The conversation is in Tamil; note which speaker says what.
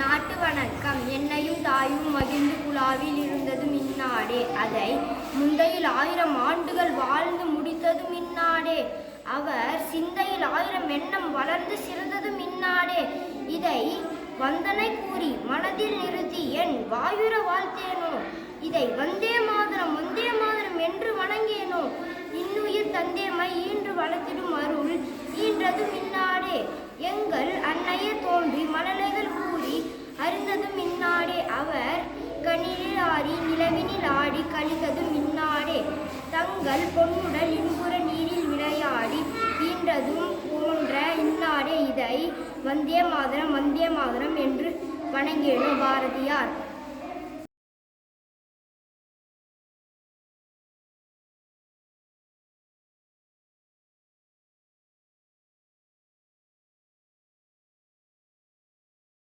Speaker 1: நாட்டு வணக்கம். என்னையும் தாயும் மகிழ்ந்து குழாவில் இருந்ததும் இந்நாடே. அதை முந்தையில் 1000 ஆண்டுகள் வாழ்ந்து முடித்ததும் இந்நாடே. அவர் சிந்தையில் 1000 எண்ணம் வளர்ந்து சிறந்ததும் இந்நாடே. இதை வந்தனை கூறி மனதில் நிறுத்தி என் வாயுர வாழ்த்தேனோ. இதை வந்தே மாதரம் என்று வணங்கேனோ. இன்னுயிர் தந்தேமை ஈன்று வளர்த்திடும் அருள் ஈன்றதும் இந்நாடே. எங்கள் அன்னையே தோன்றி மழலைகள் கூறி அறிந்ததும் இந்நாடே. அவர் கண்ணில் ஆடி நிலவினில் ஆடி கழித்ததும் இந்நாடே. தங்கள் பொன்னுடல் இன்புற நீரில் விளையாடி ஈன்றதும் போன்ற இந்நாடே. இதை வந்தே மாதரம் என்று வணங்கேனோ. பாரதியார்.